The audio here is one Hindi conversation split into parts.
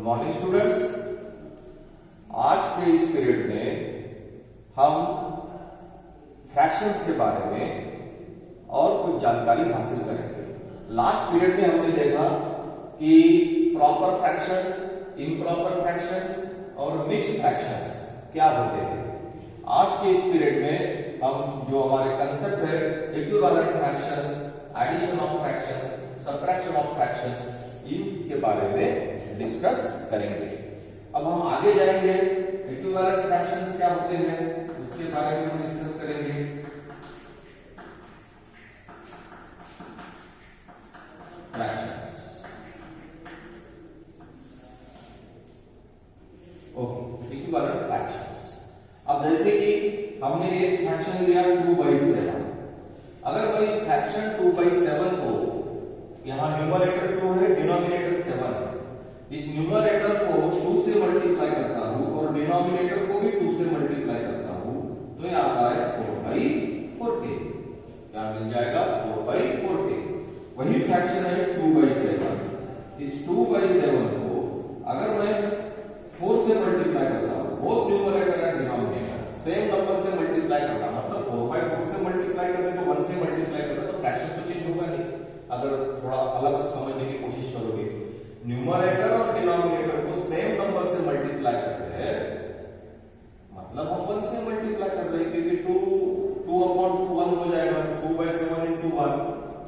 मॉर्निंग स्टूडेंट्स, आज के इस पीरियड में हम फ्रैक्शंस के बारे में और कुछ जानकारी हासिल करेंगे। लास्ट पीरियड में हमने देखा कि प्रॉपर फ्रैक्शंस, इम्प्रॉपर फ्रैक्शंस और मिक्स्ड फ्रैक्शंस क्या होते हैं। आज के इस पीरियड में हम जो हमारे कंसेप्ट है equivalent fractions, addition of fractions, subtraction of fractions, इनके बारे में डिस्कस करेंगे। अब हम आगे जाएंगे, इक्विवेलेंट फ्रैक्शंस क्या होते हैं उसके बारे में हम डिस्कस करेंगे। Fractions, okay, equivalent fractions. अब जैसे कि हमने एक फ्रैक्शन लिया 2/7। अगर मैं इस फ्रैक्शन 2/7 को, यहां न्यूमरेटर 2 है, डिनोमिनेटर 7 है, इस न्यूमरेटर को 2 से मल्टीप्लाई करता हूं और डिनोमिनेटर को भी 2 से मल्टीप्लाई करता हूं तो ये आता है 4/14। क्या मिल जाएगा? 4/14। वही फ्रैक्शन है 2/7। इस 2/7 को अगर मैं 4 से मल्टीप्लाई करता हूं, both numerator and denominator same number से मल्टीप्लाई करता हूं, मतलब 4/4 से मल्टीप्लाई करते तो 1 से मल्टीप्लाई करते तो फ्रैक्शन तो चेंज होगा नहीं। अगर थोड़ा अलग से समझने की कोशिश करोगे, न्यूमरेटर और डिनोमिनेटर को सेम नंबर से मल्टीप्लाई करते हैं, मतलब हम 1 से मल्टीप्लाई कर रहे हैं, क्योंकि 2/2 1 हो जाएगा, 2/7 into 1,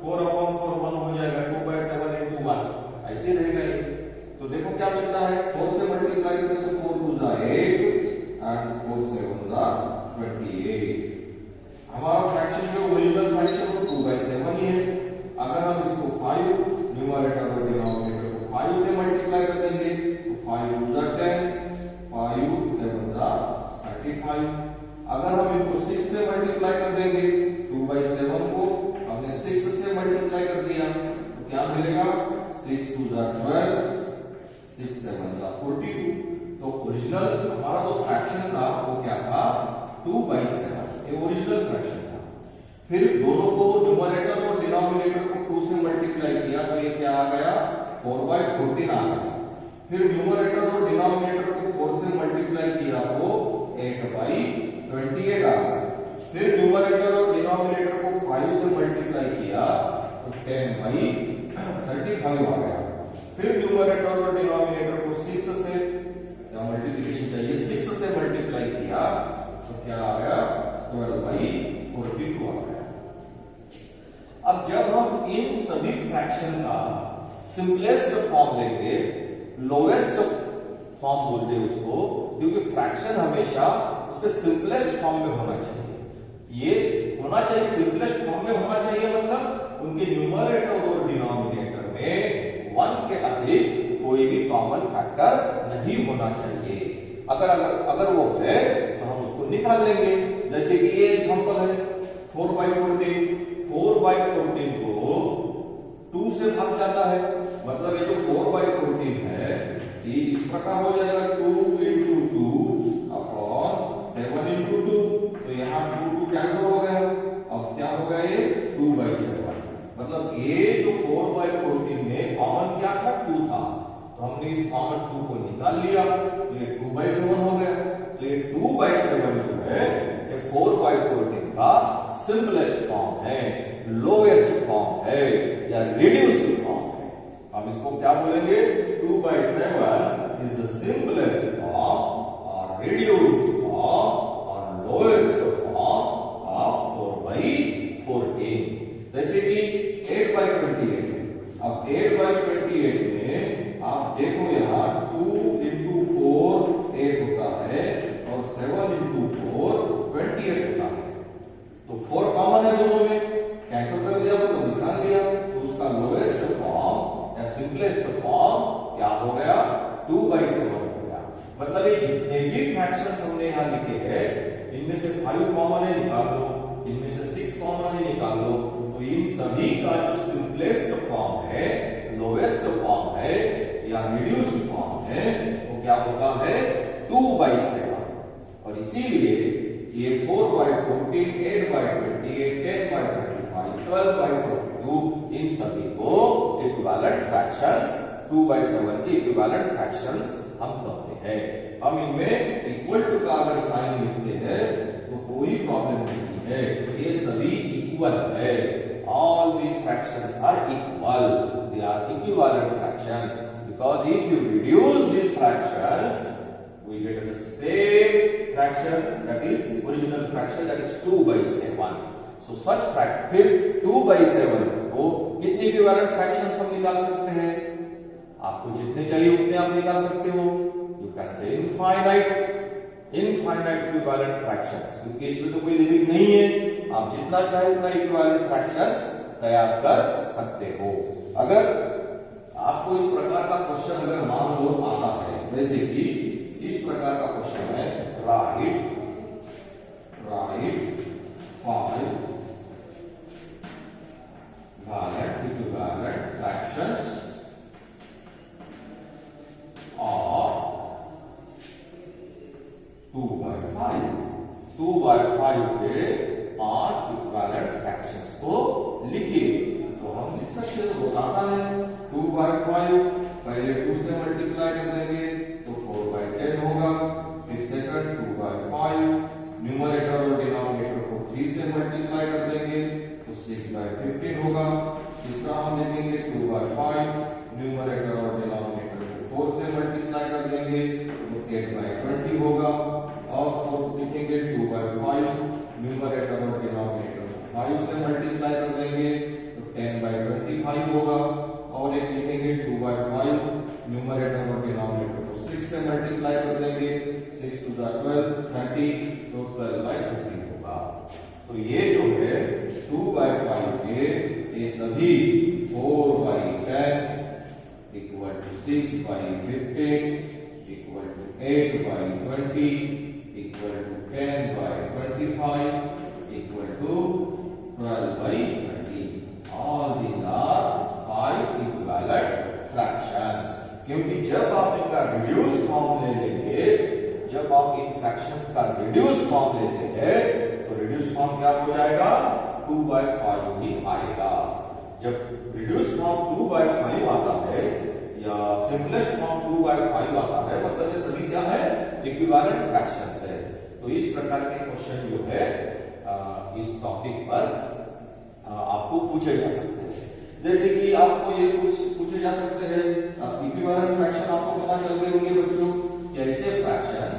4/4 1 हो जाएगा, 2/7 into 1 ऐसे रहेगा ये। तो देखो क्या मिलता है, 4 से मल्टीप्लाई करें तो 4 2 जा 8 एंड 4 7 जा 28। हमारा फ्रैक्शन जो ओरिजिनल फ्रैक्शन वो 2/7 ही है। अगर हम इसको 5 न्यूमरेटर और डिनोमिनेटर को 5 से मल्टीप्लाई कर देंगे तो 5 2 जा 10, 5 7 जा 35। अगर हम इनको 6 से मल्टीप्लाई कर देंगे, 2/7 को हमने 6 से मल्टीप्लाई कर दिया तो क्या मिलेगा? 6 2 जा 12, 6 7 जा 42। तो ओरिजिनल हमारा जो फ्रैक्शन था वो क्या था? 2/7, ये ओरिजिनल फ्रैक्शन था। फिर दोनों को, न्यूमरेटर और डिनोमिनेटर को 2 से मल्टीप्लाई किया तो ये क्या आ गया? 4/14 आ गया। फिर न्यूमरेटर और डिनोमिनेटर को 4 से मल्टीप्लाई किया तो 8/28 आ गया। फिर न्यूमरेटर और डिनोमिनेटर को 5 से मल्टीप्लाई किया तो 10/35 आ गया। फिर न्यूमरेटर और डिनोमिनेटर को 6 से, या मल्टीप्लिकेशन चाहिए, 6 से मल्टीप्लाई किया तो क्या आ गया? 12/42 आ गया। अब जब हम इन सभी फ्रैक्शन का सिंपलेस्ट फॉर्म लेंगे, लोएस्ट फॉर्म बोलते हैं उसको, क्योंकि फ्रैक्शन हमेशा उसके सिंपलेस्ट फॉर्म में होना चाहिए। ये होना चाहिए सिंपलेस्ट फॉर्म में होना चाहिए, मतलब उनके न्यूमरेटर और डिनोमिनेटर में 1 के अतिरिक्त कोई भी कॉमन फैक्टर नहीं होना चाहिए। अगर वो है तो हम उसको निकाल लेंगे। जैसे कि ये एग्जांपल है 4/14। 4/14 को 2 से भाग जाता है, मतलब ये जो 4/14 है ये इस प्रकार हो जाएगा 2 into 2 अपॉन 7 into 2। तो यहाँ 2 कैंसिल हो गया। अब क्या हो गया? ये 2/7। मतलब ये जो 4/14 में कॉमन क्या था? 2 था, तो हमने इस कॉमन 2 को निकाल लिया तो ये 2/7 हो गया। तो ये 2/7 जो है ये 4/14 का सिंपलेस्ट फॉर्म है, लोएस्ट फॉर्म है या रिड्यूस्ड फॉर्म है। हम इसको क्या बोलेंगे? 2/7 इज द सिंपलेस्ट फॉर्म और रिड्यूस्ड फॉर्म और लोएस्ट फॉर्म ऑफ 4/14। जैसे कि 8/28 है। अब 8/28 में आप देखो यहाँ 2 into 4 8 होता है और 7 into 4 28 होता है। तो 4 कॉमन है दोनों में, कैंसिल कर दिया तो निकाल लिया। तो उसका लोएस्ट फॉर्म या सिंपलेस्ट फॉर्म क्या हो गया? 2/7 हो गया। मतलब ये जितने भी फ्रैक्शंस हमने यहाँ लिखे हैं, इनमें से 5 कॉमन है निकाल लो, इनमें से 6 कॉमन है निकाल लो। तो इन सभी का जो सिंपलेस्ट फॉर्म है, लोएस्ट फॉर्म है या रिड्यूस्ड फॉर्म है, वो क्या होता है? 2/7। और इसीलिए ये 4/14, 8/28, 10/35, 12/42 इन सभी को इक्विवेलेंट फ्रैक्शंस 2/7 के इक्विवेलेंट फ्रैक्शंस हम कहते हैं। हम इनमें इक्वल टू का अगर साइन लिखते हैं तो कोई प्रॉब्लम नहीं है, ये सभी इक्वल है। All these fractions are equal. They are equivalent fractions because if you reduce these fractions, we get the same fraction, that is original fraction, that is 2/7. So such fraction, फिर 2/7 को कितने इक्विवेलेंट फ्रैक्शंस हम निकाल सकते हैं? आपको जितने चाहिए उतने आप निकाल सकते हो। You can say infinite equivalent fractions, क्योंकि इसमें तो कोई लिमिट नहीं है, आप जितना चाहे उतना इक्विवेलेंट फ्रैक्शंस तैयार कर सकते हो। अगर आपको इस प्रकार का क्वेश्चन अगर मान लो आता है, जैसे कि इस प्रकार का क्वेश्चन है, राइट 5 इक्विवेलेंट फ्रैक्शंस और 2/5 के 5 इक्विवेलेंट फ्रैक्शंस को लिखिए। तो हम लिख सकते हैं, बहुत आसान है। 2/5 पहले 2 से मल्टीप्लाई कर देंगे तो 4/10 होगा। फिर सेकंड 2/5 न्यूमरेटर और डिनोमिनेटर को 3 से मल्टीप्लाई कर देंगे तो 6/15 होगा। तीसरा हम लिखेंगे 2/5 न्यूमरेटर और डिनोमिनेटर को 4 से मल्टीप्लाई कर देंगे तो 8/20 होगा। और फोर्थ लिखेंगे 2/5 न्यूमरेटर और डिनोमिनेटर को 5 से मल्टीप्लाई कर देंगे तो 10/25 होगा। और एक लिखेंगे 2/5 न्यूमरेटर और डिनोमिनेटर को 6 से मल्टीप्लाई कर देंगे, 6 to the 12 30 तो 12/30 होगा। तो ये जो है 2/5 के ये सभी 4/10 equal to 6/15 equal to 8/20 equal to 10/25 equal to 12/30. All these are 5 equivalent fractions. क्योंकि जब आप इनका रिड्यूस फॉर्म ले लेंगे, जब आप इन फ्रैक्शंस का रिड्यूस फॉर्म लेते हैं तो रिड्यूस फॉर्म क्या हो जाएगा? 2/5 ही आएगा। जब रिड्यूस फॉर्म 2/5 आता है या सिंपलेस्ट फॉर्म 2/5 आता है, मतलब ये सभी क्या है? इक्विवेलेंट फ्रैक्शंस है। तो इस प्रकार के क्वेश्चन जो है इस टॉपिक पर आपको पूछे जा सकते हैं। जैसे कि आपको ये पूछे जा सकते हैं, इक्विवेलेंट फ्रैक्शन आपको पता चल गए होंगे बच्चों, कैसे फ्रैक्शन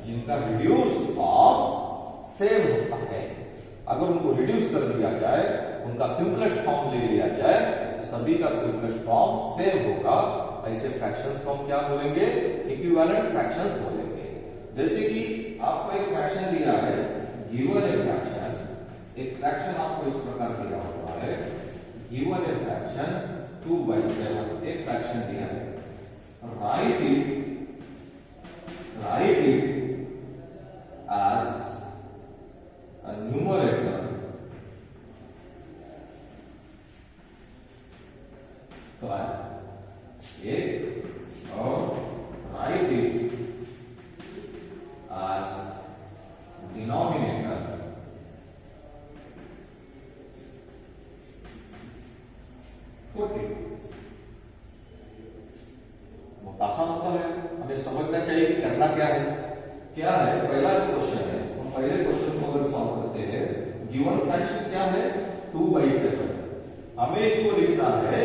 जिनका रिड्यूस फॉर्म सेम होता है, अगर उनको रिड्यूस कर दिया जाए, उनका सिंपलेस्ट फॉर्म ले लिया जाए, तो सभी का सिंपलेस्ट फॉर्म सेम होगा। ऐसे फ्रैक्शंस को हम क्या बोलेंगे? इक्विवेलेंट फ्रैक्शंस बोलेंगे। जैसे कि आपको एक फ्रैक्शन दिया है, गिवन ए फ्रैक्शन, एक फ्रैक्शन आपको इस प्रकार दिया हुआ है, गिवन ए फ्रैक्शन 2/7, एक फ्रैक्शन दिया है, write it as a numerator एक और राइट इट as denominator 40। बहुत आसान होता है, हमें समझना चाहिए कि करना क्या है। क्या है पहला जो क्वेश्चन है, हम पहले क्वेश्चन को अगर सॉल्व करते हैं, गिवन फ्रैक्शन क्या है? 2/7। हमें इसको लिखना है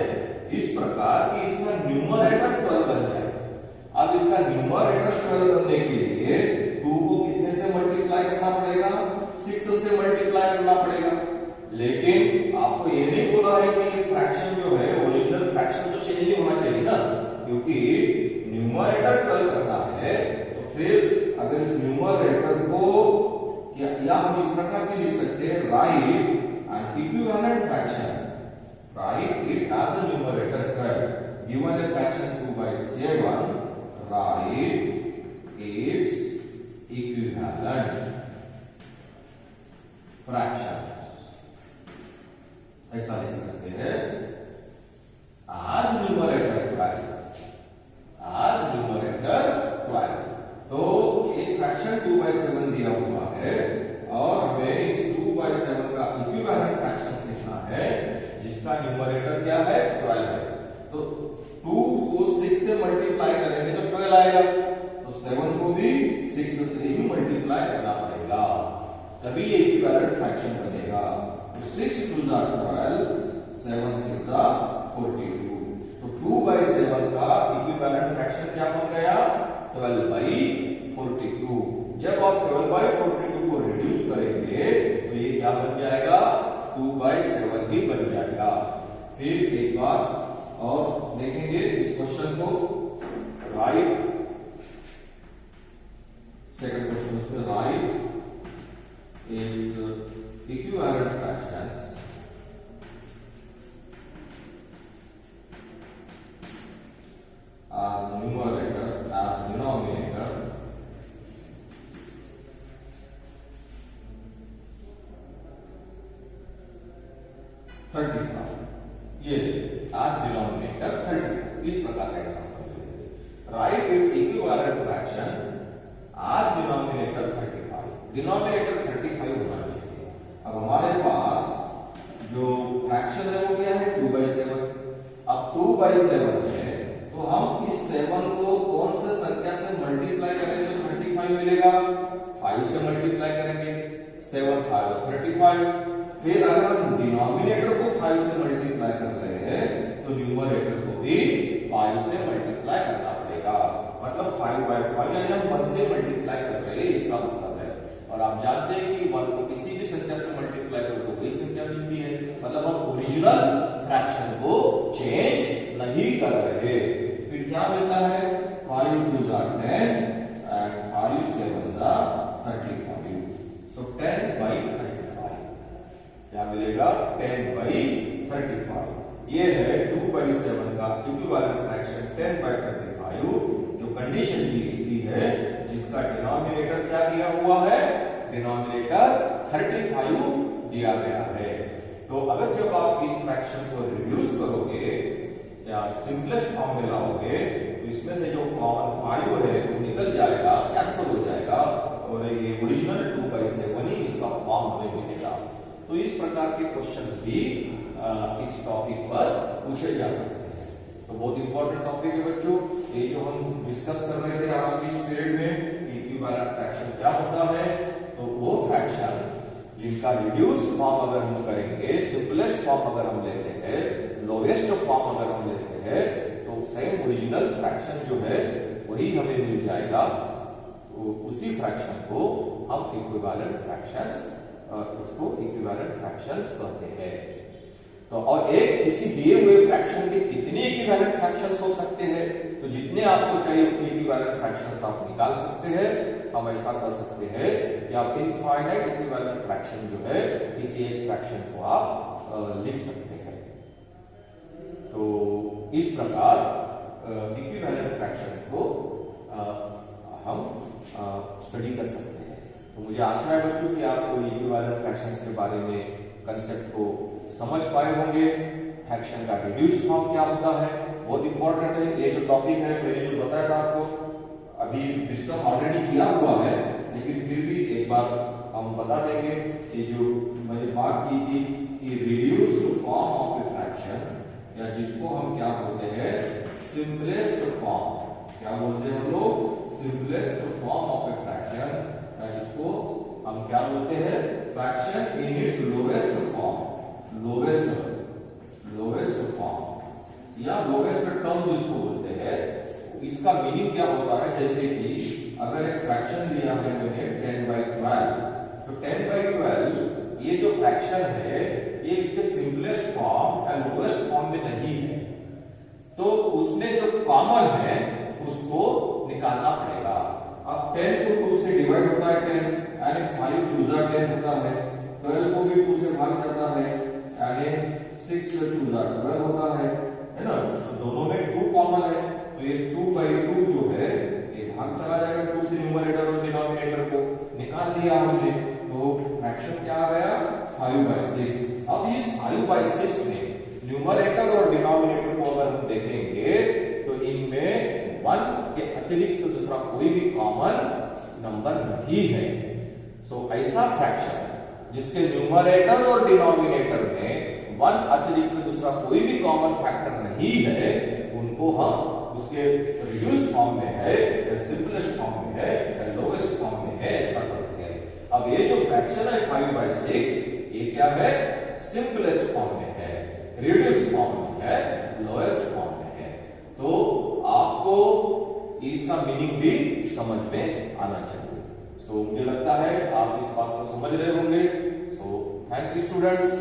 इस प्रकार कि इसका न्यूमरेटर 12 बन जाए। अब इसका न्यूमरेटर 12 बनने के लिए 2 को कितने से मल्टीप्लाई करना पड़ेगा? 6 से मल्टीप्लाई करना पड़ेगा। लेकिन आपको ये नहीं बोला है कि ये फ्रैक्शन जो है ओरिजिनल फ्रैक्शन तो चेंज नहीं होना चाहिए ना, क्योंकि न्यूमरेटर 12 करना है। तो फिर अगर इस न्यूमरेटर को या हम इस प्रकार भी लिख सकते हैं, write an equivalent fraction, write it as a numerator 12, given a fraction 2/7, write its equivalent fraction, ऐसा लिख सकते हैं, आज न्यूमरेटर 12। तो एक फ्रैक्शन 2/7 दिया हुआ है और हमें इस 2/7 का इक्विवेलेंट फ्रैक्शन लिखना है जिसका न्यूमरेटर क्या है? 12 है। तो 2 को 6 से ही मल्टीप्लाई करना पड़ेगा, तभी ये इक्विवेलेंट फ्रैक्शन बनेगा। तो 6 2 12, 7 6 42। तो 2/7 का इक्विवेलेंट फ्रैक्शन क्या बन गया? 12/42। जब आप 12/42 को रिड्यूस करेंगे तो ये क्या बन जाएगा? 2/7 ही बन जाएगा। फिर एक बार और देखेंगे इस क्वेश्चन को, राइट सेकंड क्वेश्चन में right is equivalent fractions as numerator as denominator ये as denominator 35। इस प्रकार का एग्जांपल लेंगे, right its equivalent fraction as denominator 35। Denominator 35 होना चाहिए। अब हमारे पास जो फ्रैक्शन है वो क्या है? 2/7। अब 2/7 है तो हम इस 7 को कौन से संख्या से मल्टीप्लाई करेंगे तो 35 मिलेगा? 5 से मल्टीप्लाई करेंगे, 7 5 35। फिर अगर हम डिनोमिनेटर को 5 से मल्टीप्लाई कर रहे हैं तो न्यूमरेटर को भी 5 से मल्टीप्लाई करना पड़ेगा। मतलब 5/5 यानी हम 1 से मल्टीप्लाई कर रहे हैं, इसका मतलब है। और आप जानते हैं कि 1 को किसी भी संख्या से मल्टीप्लाई करो तो वही संख्या मिलती है, मतलब हम ओरिजिनल फ्रैक्शन को चेंज नहीं कर रहे। फिर क्या मिलता है? 5 2 10 and 5 7 35। सो 10/35 क्या मिलेगा? 10/35। ये है 2/7 का इक्विवेलेंट फ्रैक्शन 10/35, जो कंडीशन दी है जिसका डिनोमिनेटर क्या दिया हुआ है? डिनोमिनेटर 35 दिया गया है। तो अगर जब आप इस फ्रैक्शन को रिड्यूस करोगे या सिंपलेस्ट फॉर्म में लाओगे तो इसमें से जो कॉमन 5 है वो निकल जाएगा, कैंसिल हो जाएगा और ये ओरिजिनल 2/7 ही इसका फॉर्म हमें मिलेगा। तो इस प्रकार के क्वेश्चंस भी इस टॉपिक पर पूछे जा सकते हैं। तो बहुत इंपॉर्टेंट टॉपिक है बच्चों, ये जो हम डिस्कस कर रहे थे आज की इस पीरियड में, इक्विवेलेंट फ्रैक्शन क्या होता है। तो वो फ्रैक्शन जिनका रिड्यूस फॉर्म अगर हम करेंगे, सिंपलेस्ट फॉर्म अगर हम लेते हैं, लोएस्ट फॉर्म अगर हम लेते हैं तो सेम ओरिजिनल फ्रैक्शन जो है वही हमें मिल जाएगा। तो उसी फ्रैक्शन को हम इक्विवेलेंट फ्रैक्शंस, उसको इक्विवेलेंट फ्रैक्शंस कहते हैं। तो और एक किसी दिए हुए फ्रैक्शन के कितने इक्विवेलेंट फ्रैक्शंस हो सकते हैं? तो जितने आपको चाहिए उतने इक्विवेलेंट फ्रैक्शंस आप निकाल सकते हैं। हम ऐसा कर सकते हैं कि आप इनफाइनाइट इक्विवेलेंट फ्रैक्शन जो है किसी एक फ्रैक्शन को आप लिख सकते हैं। तो इस प्रकार इक्विवेलेंट फ्रैक्शंस को हम स्टडी कर सकते हैं। तो मुझे आशा है बच्चों कि आपको इक्विवेलेंट फ्रैक्शंस के बारे में कंसेप्ट को समझ पाए होंगे। फ्रैक्शन का रिड्यूस फॉर्म क्या होता है, बहुत इंपॉर्टेंट है। ये जो टॉपिक है मैंने जो बताया था आपको, अभी डिस्कस ऑलरेडी किया हुआ है, लेकिन फिर भी एक बार हम बता देंगे कि जो मैंने बात की थी कि reduce form of a fraction, या जिसको हम क्या बोलते हैं? Simplest form. क्या बोलते हैं हम लोग? Simplest form of a fraction, जिसको हम क्या बोलते हैं? Fraction in its lowest form, lowest form या लोएस्ट टर्म जिसको बोलते हैं। इसका मीनिंग क्या होता है? जैसे कि अगर एक फ्रैक्शन लिया है मैंने 10/12, तो 10/12 ये जो फ्रैक्शन है ये इसके सिंपलेस्ट फॉर्म या लोएस्ट फॉर्म में नहीं है, तो उसमें जो कॉमन है उसको निकालना पड़ेगा। अब 10 को 2 से डिवाइड होता है 10, यानी 5 2 10 होता है। 12 को भी 2 से भाग जाता है, यानी 6 2 12 होता है ना। तो दोनों में 2 कॉमन है, तो ये 2/2 जो है ये भाग चला जाएगा 2 से, न्यूमरेटर और डिनोमिनेटर को निकाल लिया हमने, तो फ्रैक्शन क्या आ गया? 5/6। अब इस 5/6 में न्यूमरेटर और डिनोमिनेटर को अगर हम देखेंगे तो इनमें 1 के अतिरिक्त तो दूसरा कोई भी कॉमन नंबर नहीं है। सो ऐसा फ्रैक्शन जिसके न्यूमरेटर और डिनोमिनेटर में 1 अतिरिक्त दूसरा कोई भी कॉमन फैक्टर नहीं है, उनको हम उसके रिड्यूस फॉर्म में है या सिंपलेस्ट फॉर्म में है या लोएस्ट फॉर्म में है, ऐसा करते हैं। अब ये जो फ्रैक्शन है 5/6 ये क्या है, सिंपलेस्ट फॉर्म में है, रिड्यूस फॉर्म में है, लोएस्ट फॉर्म में है। तो आपको इसका मीनिंग भी समझ में आना चाहिए। सो मुझे लगता है आप इस बात को समझ रहे होंगे। So thank you students.